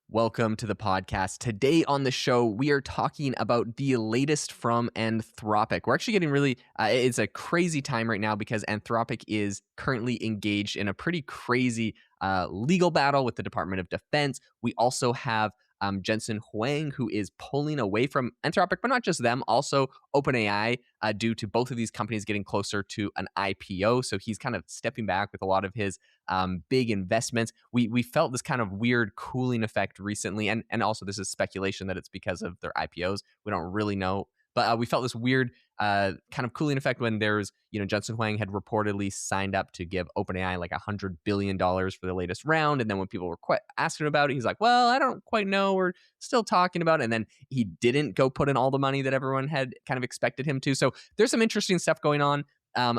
Welcome to the podcast. Today on the show, we are talking about the latest from Anthropic. We're actually getting really, it's a crazy time right now because Anthropic is currently engaged in a pretty crazy legal battle with the Department of Defense. We also have Jensen Huang, who is pulling away from Anthropic, but not just them, also OpenAI, due to both of these companies getting closer to an IPO. So he's kind of stepping back with a lot of his big investments. We felt this kind of weird cooling effect recently, and also this is speculation that it's because of their IPOs. We don't really know, but we felt this weird kind of cooling effect when there's, Jensen Huang had reportedly signed up to give OpenAI like $100 billion for the latest round. And then when people were asking about it, he's like, well, I don't quite know. We're still talking about it. And then he didn't go put in all the money that everyone had kind of expected him to. So there's some interesting stuff going on.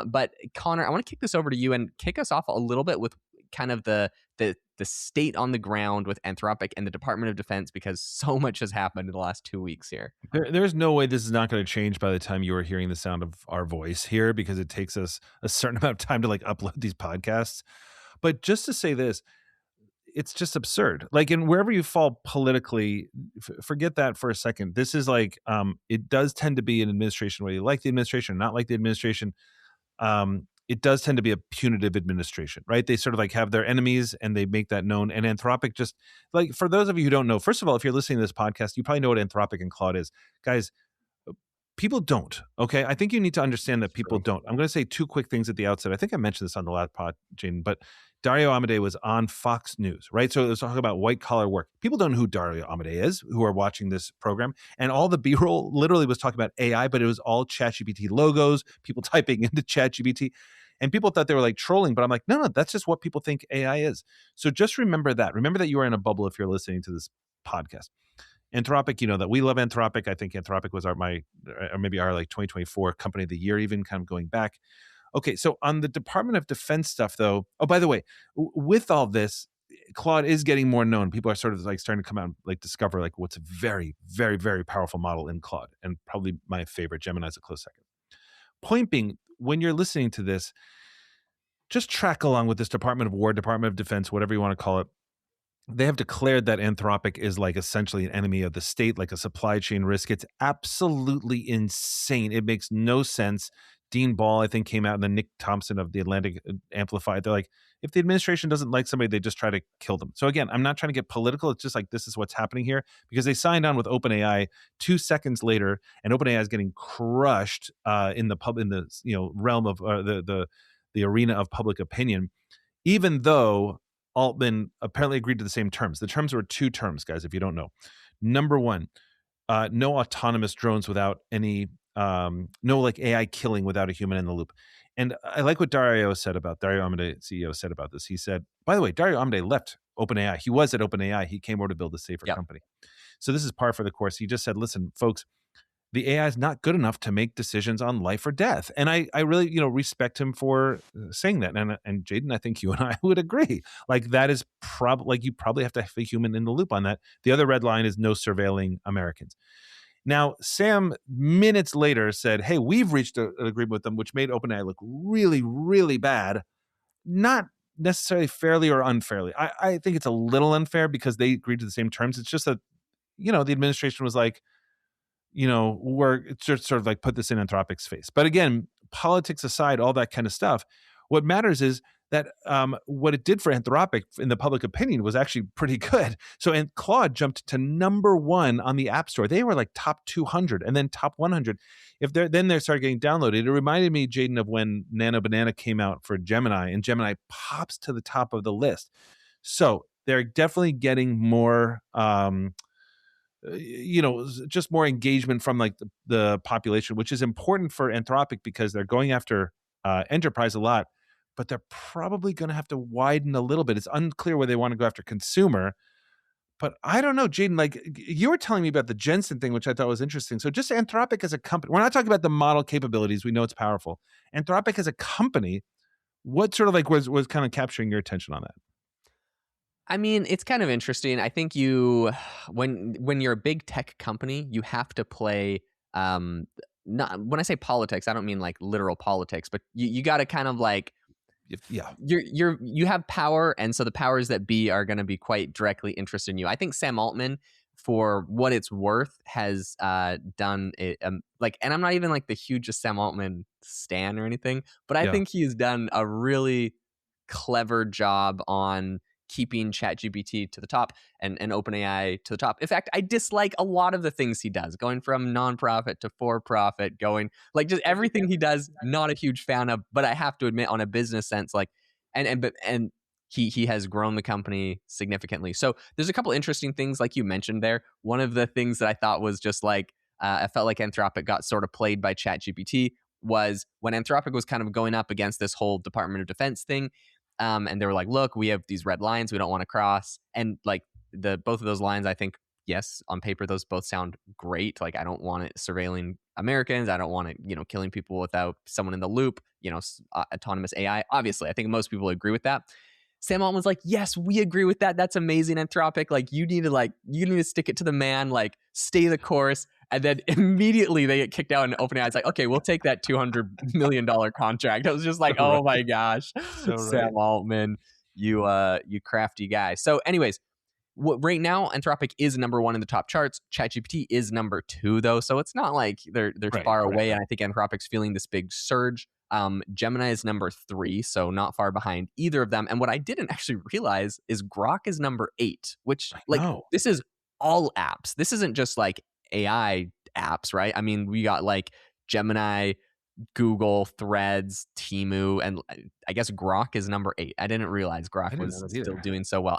But Connor, I want to kick this over to you and kick us off a little bit with kind of the state on the ground with Anthropic and the Department of Defense, because so much has happened in the last 2 weeks here. There's no way this is not going to change by the time you are hearing the sound of our voice here, because it takes us a certain amount of time to upload these podcasts. But just to say this, it's just absurd. And wherever you fall politically, forget that for a second. This is it does tend to be an administration, whether you like the administration or not like the administration. It does tend to be a punitive administration, right? They sort of have their enemies and they make that known. And Anthropic just for those of you who don't know, first of all, if you're listening to this podcast, you probably know what Anthropic and Claude is. Guys, people don't, okay? I think you need to understand that people don't. I'm going to say two quick things at the outset. I think I mentioned this on the last pod, Jaeden, but Dario Amodei was on Fox News, right? So it was talking about white collar work. People don't know who Dario Amodei is, who are watching this program. And all the B-roll literally was talking about AI, but it was all ChatGPT logos, people typing into ChatGPT. And people thought they were trolling, but I'm like, no, that's just what people think AI is. So just remember that. Remember that you are in a bubble if you're listening to this podcast. Anthropic, that we love Anthropic. I think Anthropic was maybe our 2024 company of the year, even kind of going back. Okay, so on the Department of Defense stuff, though, oh, by the way, with all this, Claude is getting more known. People are sort of starting to come out and discover what's a very, very, very powerful model in Claude, and probably my favorite. Gemini's a close second. Point being, when you're listening to this, just track along with this Department of War, Department of Defense, whatever you want to call it. They have declared that Anthropic is essentially an enemy of the state, a supply chain risk. It's absolutely insane. It makes no sense. Dean Ball, I think, came out, and then Nick Thompson of the Atlantic amplified. They're if the administration doesn't like somebody, they just try to kill them. So again, I'm not trying to get political. It's just this is what's happening here, because they signed on with OpenAI 2 seconds later, and OpenAI is getting crushed in the realm of the arena of public opinion, even though Altman apparently agreed to the same terms. The terms were 2 terms, guys, if you don't know. Number 1, no autonomous drones without any no AI killing without a human in the loop. And I like what Dario Amodei, CEO, said about this. He said, by the way, Dario Amodei left OpenAI. He was at OpenAI. He came over to build a safer company. So this is par for the course. He just said, listen, folks, the AI is not good enough to make decisions on life or death. And I really, respect him for saying that. And Jaeden, I think you and I would agree. That is probably, you probably have to have a human in the loop on that. The other red line is no surveilling Americans. Now, Sam, minutes later, said, hey, we've reached an agreement with them, which made OpenAI look really, really bad. Not necessarily fairly or unfairly. I think it's a little unfair because they agreed to the same terms. It's just that, the administration was we're just sort of put this in Anthropic's face. But again, politics aside, all that kind of stuff, what matters is that what it did for Anthropic in the public opinion was actually pretty good. So, and Claude jumped to number 1 on the App Store. They were top 200 and then top 100. Then they started getting downloaded. It reminded me, Jaeden, of when Nano Banana came out for Gemini, and Gemini pops to the top of the list. So they're definitely getting more, just more engagement from the population, which is important for Anthropic because they're going after enterprise a lot. But they're probably going to have to widen a little bit. It's unclear whether they want to go after consumer. But I don't know, Jaeden, you were telling me about the Jensen thing, which I thought was interesting. So just Anthropic as a company, we're not talking about the model capabilities. We know it's powerful. Anthropic as a company, what sort of was kind of capturing your attention on that? I mean, it's kind of interesting. I think when you're a big tech company, you have to play, not when I say politics, I don't mean literal politics, but you got to kind of Yeah. You have power, and so the powers that be are going to be quite directly interested in you. I think Sam Altman, for what it's worth, has done it. Like, and I'm not even like the hugest Sam Altman stan or anything, but I Yeah. think he's done a really clever job on keeping ChatGPT to the top and OpenAI to the top. In fact, I dislike a lot of the things he does, going from nonprofit to for profit, going like just everything he does. Not a huge fan of, but I have to admit, on a business sense, like and he has grown the company significantly. So there's a couple interesting things like you mentioned there. One of the things that I thought was just like I felt like Anthropic got sort of played by ChatGPT was when Anthropic was kind of going up against this whole Department of Defense thing. And they were like, look, we have these red lines we don't want to cross. And like both of those lines, I think, yes, on paper, those both sound great. Like, I don't want it surveilling Americans. I don't want it, killing people without someone in the loop, autonomous AI. Obviously, I think most people agree with that. Sam Altman's like, yes, we agree with that. That's amazing, Anthropic. Like, you need to stick it to the man, like, stay the course. And then immediately they get kicked out, and OpenAI's like, okay, we'll take that $200 million contract. I was just like, oh my Right. gosh, So right. Sam Altman, you crafty guy. So, anyways, right now, Anthropic is number one in the top charts. ChatGPT is number two, though, so it's not like they're Right. far Right. away. Right. And I think Anthropic's feeling this big surge. Gemini is number three, so not far behind either of them. And what I didn't actually realize is Grok is number eight, which, I like, know. this is all apps. This isn't just like AI apps, right? I mean, we got like Gemini, Google, Threads, Temu, and I guess Grok is number eight. I didn't realize Grok I didn't know was that still either. doing so well.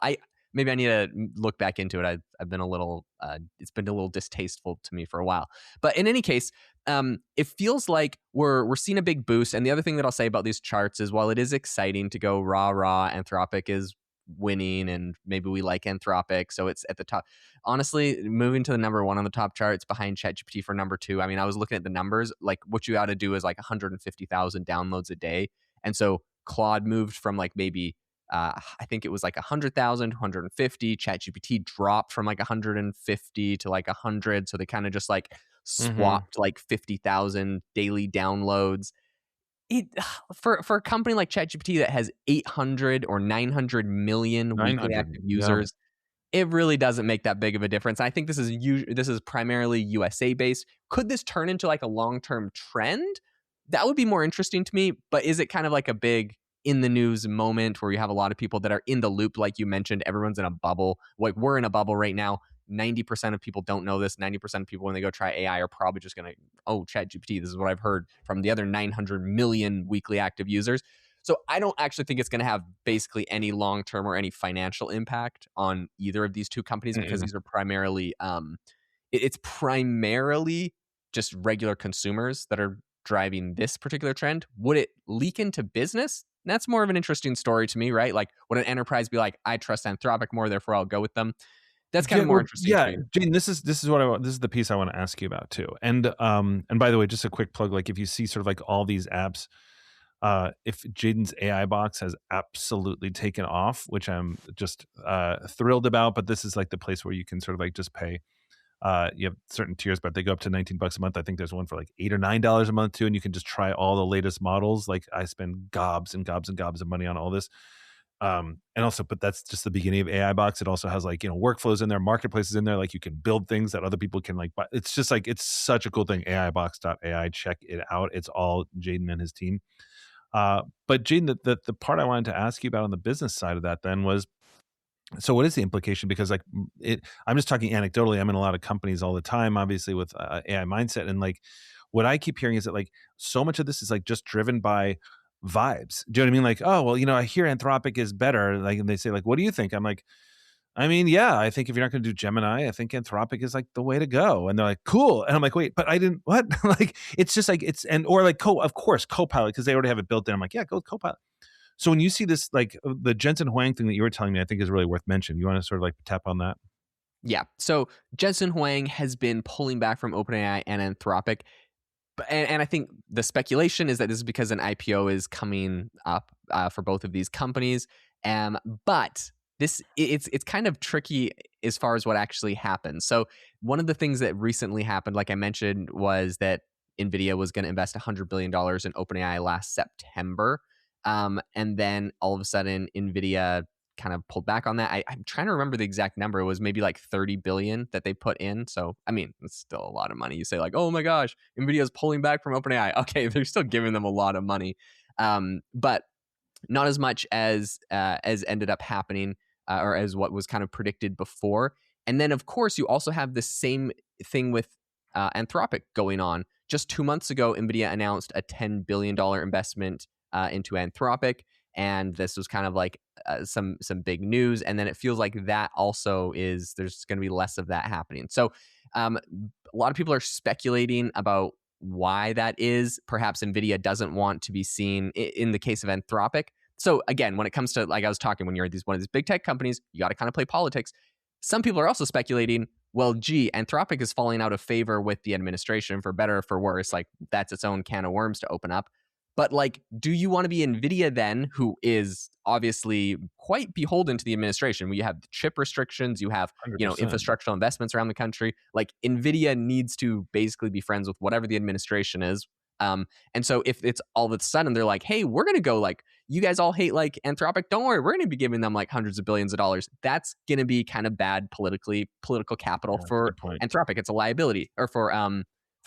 Maybe I need to look back into it. I've been a little it's been a little distasteful to me for a while. But in any case, it feels like we're seeing a big boost. And the other thing that I'll say about these charts is, while it is exciting to go rah, Anthropic is winning, and maybe we like Anthropic, so it's at the top. Honestly, moving to the number one on the top charts behind ChatGPT for number two. I mean, I was looking at the numbers. Like, what you ought to do is like 150,000 downloads a day, and so Claude moved from like maybe I think it was like 100,000, 150. ChatGPT dropped from like 150 to like 100. So they kind of just like Mm-hmm. swapped like 50,000 daily downloads. It for a company like ChatGPT that has 800 or 900 million weekly 900. active Yeah. users, it really doesn't make that big of a difference. I think this is primarily USA based. Could this turn into like a long-term trend? That would be more interesting to me, but is it kind of like a big in the news moment where you have a lot of people that are in the loop, like you mentioned? Everyone's in a bubble. Like, we're in a bubble right now. 90% of people don't know this. 90% of people, when they go try AI, are probably just going to, oh, ChatGPT. This is what I've heard from the other 900 million weekly active users. So I don't actually think it's going to have basically any long-term or any financial impact on either of these two companies, because Mm-mm. these are primarily it's primarily just regular consumers that are driving this particular trend. Would it leak into business? That's more of an interesting story to me, right? Like, would an enterprise be like, I trust Anthropic more, therefore I'll go with them? That's kind Yeah, of more well, interesting to yeah, me. Jane, this is what I want. This is the piece I want to ask you about too. And by the way, just a quick plug. Like, if you see sort of like all these apps, if Jaden's AI box has absolutely taken off, which I'm just thrilled about. But this is like the place where you can sort of like just pay. You have certain tiers, but they go up to $19 a month. I think there's one for like $8 or $9 a month too, and you can just try all the latest models. Like, I spend gobs and gobs and gobs of money on all this. And also, but that's just the beginning of AI box. It also has like, workflows in there, marketplaces in there, like you can build things that other people can like buy. It's just like, it's such a cool thing. AIbox.ai, check it out. It's all Jaden and his team. But Jaden, the part I wanted to ask you about on the business side of that then was, so what is the implication? Because like I'm just talking anecdotally. I'm in a lot of companies all the time, obviously with AI mindset, and like what I keep hearing is that like so much of this is like just driven by vibes. Do you know what I mean? Like, oh well, I hear Anthropic is better. Like, and they say like, what do you think? I'm like, I mean, yeah, I think if you're not going to do Gemini, I think Anthropic is like the way to go. And they're like, cool. And I'm like, wait, but I didn't, what? Like, it's just like, or like, of course, Copilot, because they already have it built in. I'm like, yeah, go with Copilot. So when you see this, like the Jensen Huang thing that you were telling me, I think is really worth mentioning. You want to sort of like tap on that? Yeah. So Jensen Huang has been pulling back from OpenAI and Anthropic. And I think the speculation is that this is because an IPO is coming up for both of these companies. But it's kind of tricky as far as what actually happened. So one of the things that recently happened, like I mentioned, was that NVIDIA was going to invest $100 billion in OpenAI last September. And then all of a sudden, NVIDIA kind of pulled back on that. I'm trying to remember the exact number. It was maybe like 30 billion that they put in. So, I mean, it's still a lot of money. You say like, oh my gosh, NVIDIA is pulling back from OpenAI. Okay, they're still giving them a lot of money. But not as much as ended up happening, or as what was kind of predicted before. And then, of course, you also have the same thing with Anthropic going on. Just 2 months ago, NVIDIA announced a $10 billion investment into Anthropic, and this was kind of like some big news. And then it feels like that also is there's going to be less of that happening. So a lot of people are speculating about why that is. Perhaps NVIDIA doesn't want to be seen in the case of Anthropic. So again, when it comes to, like I was talking, when you're one of these big tech companies, you got to kind of play politics. Some people are also speculating, well, gee, Anthropic is falling out of favor with the administration, for better or for worse. Like, that's its own can of worms to open up. But like, do you want to be NVIDIA then, who is obviously quite beholden to the administration? You have chip restrictions, you have 100%. infrastructural investments around the country. Like, NVIDIA needs to basically be friends with whatever the administration is. And so if it's all of a sudden they're like, hey, we're gonna go, like, you guys all hate like Anthropic, don't worry, we're gonna be giving them like hundreds of billions of dollars. That's gonna be kind of bad political capital Yeah, that's a for good point. Anthropic. It's a liability, or for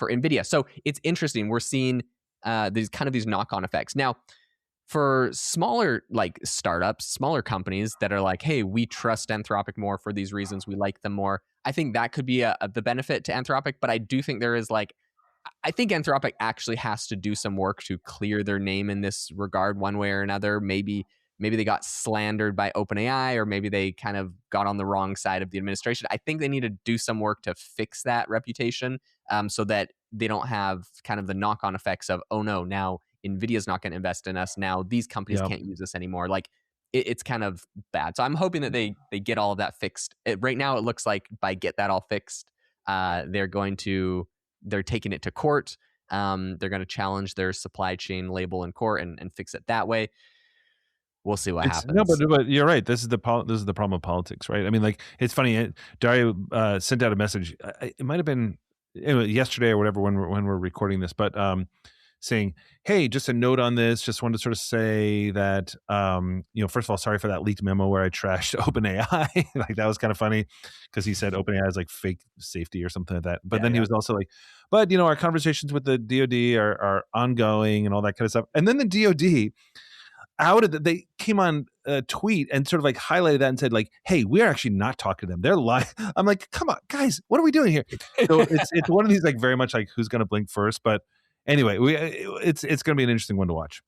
NVIDIA. So it's interesting. We're seeing these knock-on effects. Now, for smaller like startups, smaller companies that are like, hey, we trust Anthropic more for these reasons, we like them more, I think that could be the benefit to Anthropic. But I do think there is like, I think Anthropic actually has to do some work to clear their name in this regard, one way or another. Maybe they got slandered by OpenAI, or maybe they kind of got on the wrong side of the administration. I think they need to do some work to fix that reputation, so that they don't have kind of the knock-on effects of, oh no, now NVIDIA's not going to invest in us. Now these companies Yeah. can't use us anymore. Like, it's kind of bad. So I'm hoping that they get all of that fixed. Right now, it looks like by get that all fixed, they're taking it to court. They're going to challenge their supply chain label in court and fix it that way. We'll see what It's no, happens. but you're right. This is the problem of politics, right? I mean, like, it's funny. Dario sent out a message. It might have been yesterday or whatever when we're recording this, but saying, "Hey, just a note on this. Just wanted to sort of say that, first of all, sorry for that leaked memo where I trashed OpenAI. Like, that was kind of funny because he said OpenAI is like fake safety or something like that. But Yeah, then he yeah. was also like, but our conversations with the DoD are ongoing and all that kind of stuff. And then the DoD they came on a tweet and sort of like highlighted that and said like, hey, we're actually not talking to them. They're lying. I'm like, come on, guys, what are we doing here? So it's one of these like very much like who's going to blink first. But anyway, it's going to be an interesting one to watch.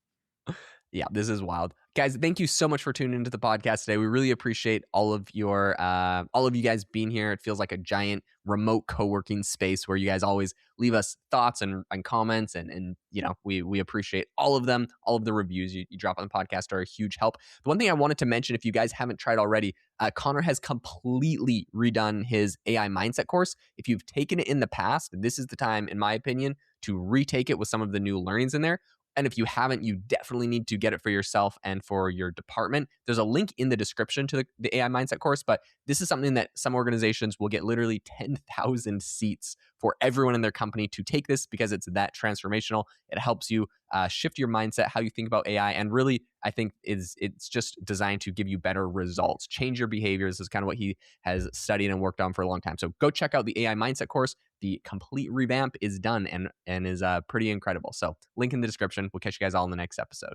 Yeah, this is wild. Guys, thank you so much for tuning into the podcast today. We really appreciate all of you guys being here. It feels like a giant remote co-working space where you guys always leave us thoughts and comments, and we appreciate all of them. All of the reviews you drop on the podcast are a huge help. The one thing I wanted to mention, if you guys haven't tried already, Connor has completely redone his AI mindset course. If you've taken it in the past, this is the time, in my opinion, to retake it with some of the new learnings in there. And if you haven't, you definitely need to get it for yourself and for your department. There's a link in the description to the AI Mindset course, but this is something that some organizations will get literally 10,000 seats for everyone in their company to take this, because it's that transformational. It helps you shift your mindset, how you think about AI, and really, I think it's just designed to give you better results, change your behaviors. Is kind of what he has studied and worked on for a long time. So go check out the AI Mindset course. The complete revamp is done and is pretty incredible. So link in the description. We'll catch you guys all in the next episode.